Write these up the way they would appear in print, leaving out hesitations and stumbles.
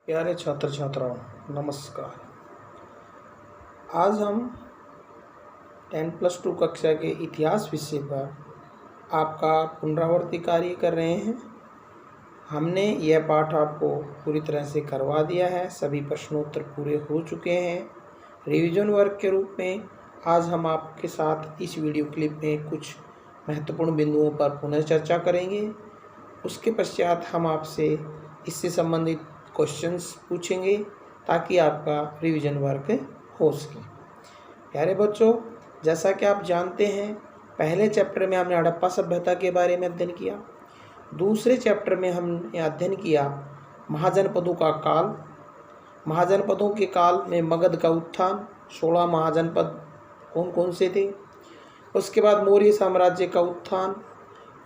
प्यारे छात्र छात्राओं, नमस्कार। आज हम 10+2 कक्षा के इतिहास विषय पर आपका पुनरावृत्ति कार्य कर रहे हैं। हमने यह पाठ आपको पूरी तरह से करवा दिया है। सभी प्रश्नोत्तर पूरे हो चुके हैं। रिवीजन वर्क के रूप में आज हम आपके साथ इस वीडियो क्लिप में कुछ महत्वपूर्ण बिंदुओं पर पुनः चर्चा करेंगे। उसके पश्चात हम आपसे इससे संबंधित क्वेश्चंस पूछेंगे ताकि आपका रिवीजन वर्क हो सके। प्यारे बच्चों, जैसा कि आप जानते हैं, पहले चैप्टर में हमने हड़प्पा सभ्यता के बारे में अध्ययन किया। दूसरे चैप्टर में हमने अध्ययन किया महाजनपदों का काल। महाजनपदों के काल में मगध का उत्थान, 16 महाजनपद कौन कौन से थे। उसके बाद मौर्य साम्राज्य का उत्थान,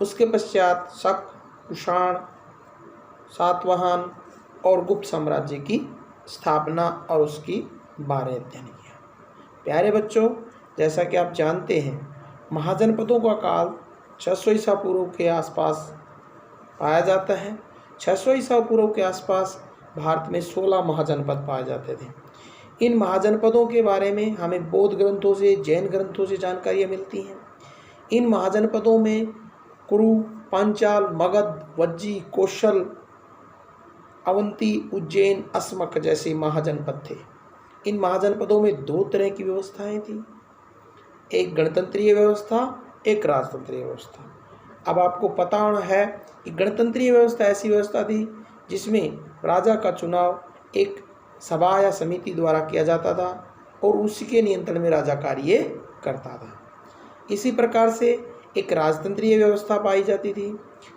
उसके पश्चात शक, कुषाण, सातवाहन और गुप्त साम्राज्य की स्थापना और उसकी बारे अध्ययन किया। प्यारे बच्चों, जैसा कि आप जानते हैं, महाजनपदों का काल 600 ईसा पूर्व के आसपास पाया जाता है। 600 ईसा पूर्व के आसपास भारत में 16 महाजनपद पाए जाते थे। इन महाजनपदों के बारे में हमें बौद्ध ग्रंथों से, जैन ग्रंथों से जानकारियाँ मिलती हैं। इन महाजनपदों में कुरु, पांचाल, मगध, वज्जी, कौशल, अवंती, उज्जैन, अस्मक जैसे महाजनपद थे। इन महाजनपदों में दो तरह की व्यवस्थाएं थी, एक गणतंत्रीय व्यवस्था, एक राजतंत्रीय व्यवस्था। अब आपको पता होना है कि गणतंत्रीय व्यवस्था ऐसी व्यवस्था थी जिसमें राजा का चुनाव एक सभा या समिति द्वारा किया जाता था और उसी के नियंत्रण में राजा कार्य करता था। इसी प्रकार से एक राजतंत्रीय व्यवस्था पाई जाती थी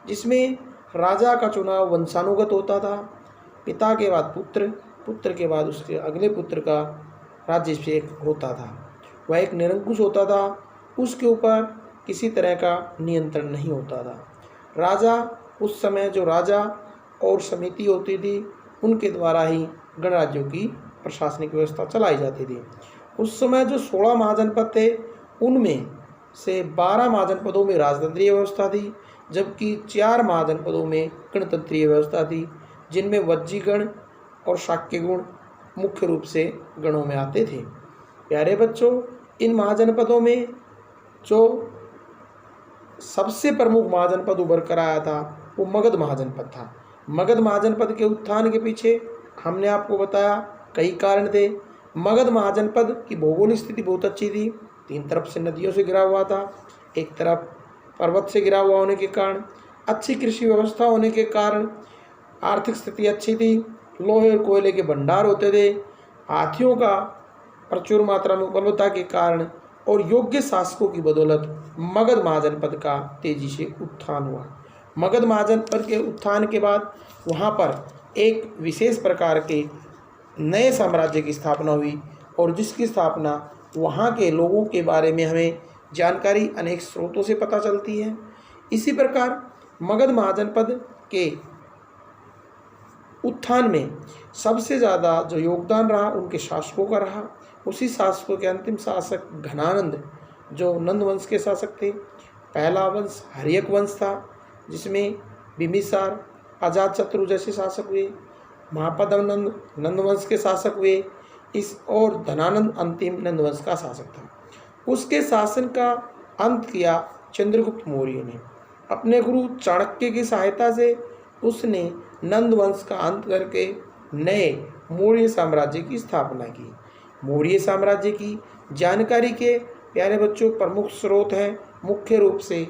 जिसमें राजा का चुनाव वंशानुगत होता था। पिता के बाद पुत्र, पुत्र के बाद उसके अगले पुत्र का राज्याभिषेक होता था। वह एक निरंकुश होता था, उसके ऊपर किसी तरह का नियंत्रण नहीं होता था। राजा उस समय जो राजा और समिति होती थी उनके द्वारा ही गणराज्यों की प्रशासनिक व्यवस्था चलाई जाती थी। उस समय जो 16 महाजनपद थे उनमें से 12 महाजनपदों में राजतंत्रीय व्यवस्था थी, जबकि 4 महाजनपदों में गणतंत्रीय व्यवस्था थी, जिनमें वज्जीगण और शाक्यगुण मुख्य रूप से गणों में आते थे। प्यारे बच्चों, इन महाजनपदों में जो सबसे प्रमुख महाजनपद उभर कर आया था वो मगध महाजनपद था। मगध महाजनपद के उत्थान के पीछे हमने आपको बताया कई कारण थे। मगध महाजनपद की भौगोलिक स्थिति बहुत अच्छी थी। 3 तरफ से नदियों से घिरा हुआ था, एक तरफ पर्वत से घिरा हुआ होने के कारण, अच्छी कृषि व्यवस्था होने के कारण आर्थिक स्थिति अच्छी थी। लोहे और कोयले के भंडार होते थे। हाथियों का प्रचुर मात्रा में उपलब्धता के कारण और योग्य शासकों की बदौलत मगध महाजनपद का तेजी से उत्थान हुआ। मगध महाजनपद के उत्थान के बाद वहाँ पर एक विशेष प्रकार के नए साम्राज्य की स्थापना हुई और जिसकी स्थापना वहाँ के लोगों के बारे में हमें जानकारी अनेक स्रोतों से पता चलती है। इसी प्रकार मगध महाजनपद के उत्थान में सबसे ज़्यादा जो योगदान रहा उनके शासकों का रहा। उसी शासकों के अंतिम शासक घनानंद, जो नंद वंश के शासक थे। पहला वंश हर्यक वंश था, जिसमें बिंबिसार, अजातशत्रु जैसे शासक हुए। महापद्मनंद नंद वंश के शासक हुए। इस और धनानंद अंतिम नंद वंश का शासक था। उसके शासन का अंत किया चंद्रगुप्त मौर्य ने। अपने गुरु चाणक्य की सहायता से उसने नंद वंश का अंत करके नए मौर्य साम्राज्य की स्थापना की। मौर्य साम्राज्य की जानकारी के प्यारे बच्चों प्रमुख स्रोत हैं मुख्य रूप से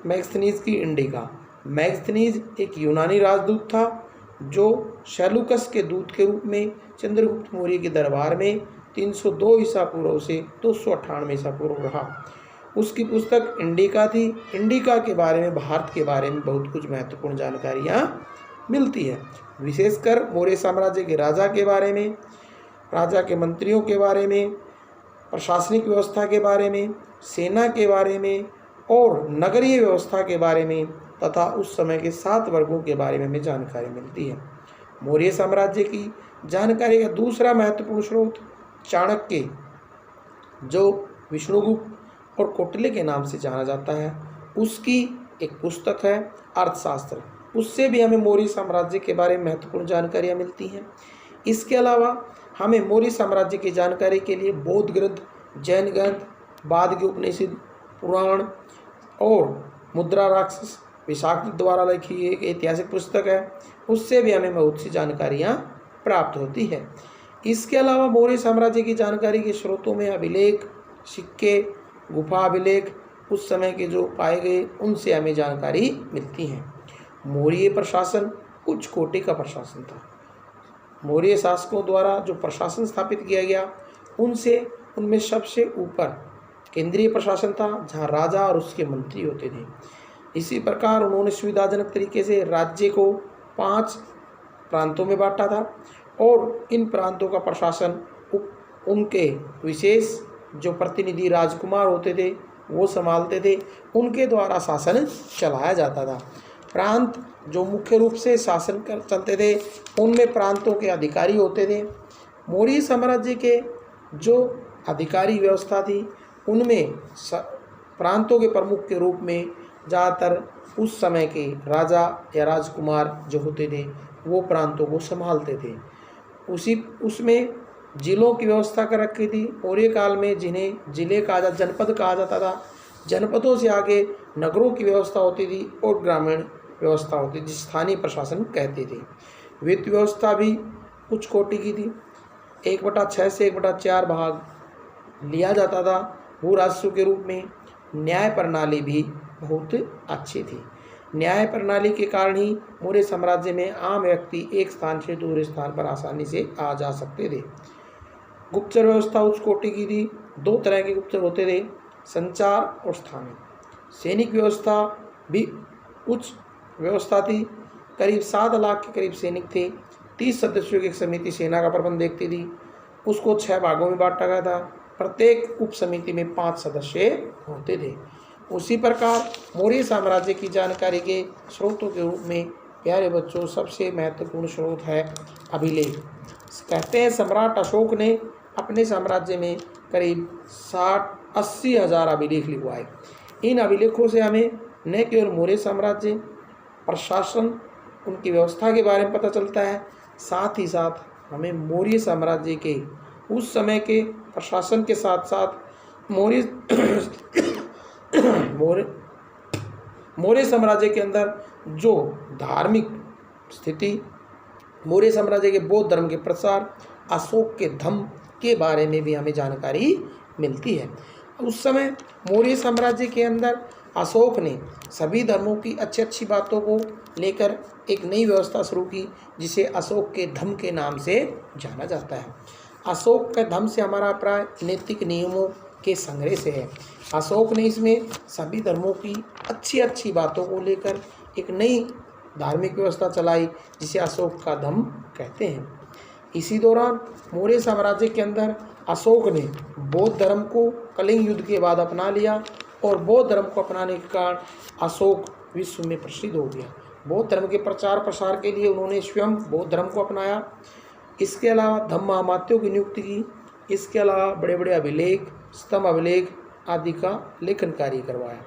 मैगस्थनीज की इंडिका। मैगस्थनीज एक यूनानी राजदूत था जो शैलुकस के दूत के रूप में चंद्रगुप्त मौर्य के दरबार में 302 ईसा पूर्व से 298 ईसा पूर्व रहा। उसकी पुस्तक इंडिका थी। इंडिका के बारे में, भारत के बारे में बहुत कुछ महत्वपूर्ण जानकारियाँ मिलती है, विशेषकर मौर्य साम्राज्य के राजा के बारे में, राजा के मंत्रियों के बारे में, प्रशासनिक व्यवस्था के बारे में, सेना के बारे में और नगरीय व्यवस्था के बारे में तथा उस समय के 7 वर्गों के बारे में हमें जानकारी मिलती है। मौर्य साम्राज्य की जानकारी का दूसरा महत्वपूर्ण स्रोत चाणक्य, जो विष्णुगुप्त और कौटिल्य के नाम से जाना जाता है, उसकी एक पुस्तक है अर्थशास्त्र। उससे भी हमें मौर्य साम्राज्य के बारे में महत्वपूर्ण जानकारियाँ मिलती हैं। इसके अलावा हमें मौर्य साम्राज्य की जानकारी के लिए बौद्ध ग्रंथ, जैन ग्रंथ, बाद के उपनिषद, पुराण और मुद्रा राक्षस विशाख द्वारा लिखी एक ऐतिहासिक पुस्तक है, उससे भी हमें बहुत सी जानकारियाँ प्राप्त होती है। इसके अलावा मौर्य साम्राज्य की जानकारी के स्रोतों में अभिलेख, सिक्के, गुफा अभिलेख उस समय के जो पाए गए उनसे हमें जानकारी मिलती है। मौर्य प्रशासन उच्च कोटि का प्रशासन था। मौर्य शासकों द्वारा जो प्रशासन स्थापित किया गया उनमें सबसे ऊपर केंद्रीय प्रशासन था, जहाँ राजा और उसके मंत्री होते थे। इसी प्रकार उन्होंने सुविधाजनक तरीके से राज्य को 5 प्रांतों में बांटा था और इन प्रांतों का प्रशासन उनके विशेष जो प्रतिनिधि राजकुमार होते थे वो संभालते थे, उनके द्वारा शासन चलाया जाता था। प्रांत जो मुख्य रूप से शासन कर चलते थे उनमें प्रांतों के अधिकारी होते थे। मौर्य साम्राज्य के जो अधिकारी व्यवस्था थी उनमें प्रांतों के प्रमुख के रूप में ज़्यादातर उस समय के राजा या राजकुमार जो होते थे वो प्रांतों को संभालते थे। उसमें जिलों की व्यवस्था कर रखी थी। मौर्य काल में जिन्हें जिले जनपद कहा जाता था। जनपदों से आगे नगरों की व्यवस्था होती थी और ग्रामीण व्यवस्था होती थी, स्थानीय प्रशासन कहते थे। वित्त व्यवस्था भी कुछ कोटि की थी। 1/6 से 1/4 भाग लिया जाता था भू राजस्व के रूप में। न्याय प्रणाली भी बहुत अच्छी थी। न्याय प्रणाली के कारण ही मौर्य साम्राज्य में आम व्यक्ति एक स्थान से दूसरे स्थान पर आसानी से आ जा सकते थे। गुप्तचर व्यवस्था उच्च कोटि की थी। 2 तरह के गुप्तचर होते थे, संचार और स्थानीय। सैनिक व्यवस्था भी उच्च व्यवस्था थी। करीब 7 लाख के करीब सैनिक थे। 30 सदस्यों की एक समिति सेना का प्रबंध देखती थी। उसको 6 भागों में बांटा गया था। प्रत्येक उप समिति में 5 सदस्य होते थे। उसी प्रकार मौर्य साम्राज्य की जानकारी के स्रोतों के रूप में प्यारे बच्चों सबसे महत्वपूर्ण स्रोत है अभिलेख। कहते हैं सम्राट अशोक ने अपने साम्राज्य में करीब 60-80 हज़ार अभिलेख लिखवाए। इन अभिलेखों से हमें न केवल मौर्य साम्राज्य, प्रशासन, उनकी व्यवस्था के बारे में पता चलता है, साथ ही साथ हमें मौर्य साम्राज्य के उस समय के प्रशासन के साथ साथ मौर्य साम्राज्य के अंदर जो धार्मिक स्थिति, मौर्य साम्राज्य के बौद्ध धर्म के प्रसार, अशोक के धम्म के बारे में भी हमें जानकारी मिलती है। उस समय मौर्य साम्राज्य के अंदर अशोक ने सभी धर्मों की अच्छी अच्छी बातों को लेकर एक नई व्यवस्था शुरू की, जिसे अशोक के धम्म के नाम से जाना जाता है। अशोक के धम्म से हमारा अभिप्राय नैतिक नियमों के संग्रह से है। अशोक ने इसमें सभी धर्मों की अच्छी अच्छी बातों को लेकर एक नई धार्मिक व्यवस्था चलाई, जिसे अशोक का धम्म कहते हैं। इसी दौरान मौर्य साम्राज्य के अंदर अशोक ने बौद्ध धर्म को कलिंग युद्ध के बाद अपना लिया और बौद्ध धर्म को अपनाने के कारण अशोक विश्व में प्रसिद्ध हो गया। बौद्ध धर्म के प्रचार प्रसार के लिए उन्होंने स्वयं बौद्ध धर्म को अपनाया। इसके अलावा धम्म महामात्यों की नियुक्ति की। इसके अलावा बड़े बड़े अभिलेख, स्तंभ अभिलेख आदि का लेखन कार्य करवाया।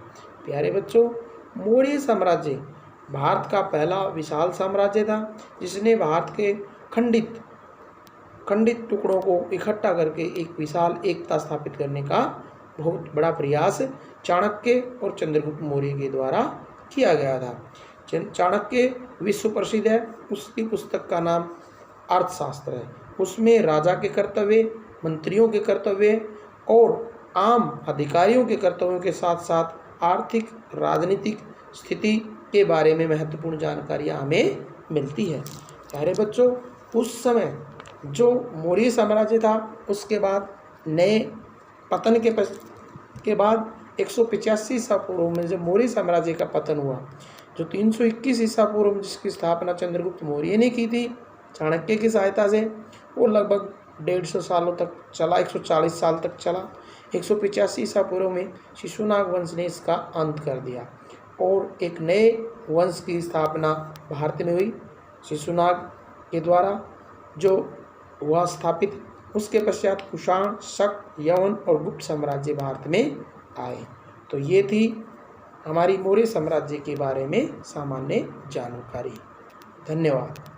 प्यारे बच्चों, मौर्य साम्राज्य भारत का पहला विशाल साम्राज्य था, जिसने भारत के खंडित टुकड़ों को इकट्ठा करके एक विशाल एकता स्थापित करने का बहुत बड़ा प्रयास चाणक्य और चंद्रगुप्त मौर्य के द्वारा किया गया था। चाणक्य विश्व प्रसिद्ध है। उसकी पुस्तक का नाम अर्थशास्त्र है। उसमें राजा के कर्तव्य, मंत्रियों के कर्तव्य और आम अधिकारियों के कर्तव्यों के साथ साथ आर्थिक राजनीतिक स्थिति के बारे में महत्वपूर्ण जानकारियाँ हमें मिलती है। प्यारे बच्चों, उस समय जो मौर्य साम्राज्य था उसके बाद नए पतन के बाद 185 ईसा पूर्व में जब मौर्य साम्राज्य का पतन हुआ, जो 321 ईसा पूर्व में जिसकी स्थापना चंद्रगुप्त मौर्य ने की थी चाणक्य की सहायता से, वो लगभग 150 सालों तक चला, 140 साल तक चला। 185 ईसा पूर्व में शिशुनाग वंश ने इसका अंत कर दिया और एक नए वंश की स्थापना भारत में हुई शिशुनाग के द्वारा, जो हुआ स्थापित। उसके पश्चात कुषाण, शक, यवन और गुप्त साम्राज्य भारत में आए। तो ये थी हमारी मौर्य साम्राज्य के बारे में सामान्य जानकारी। धन्यवाद।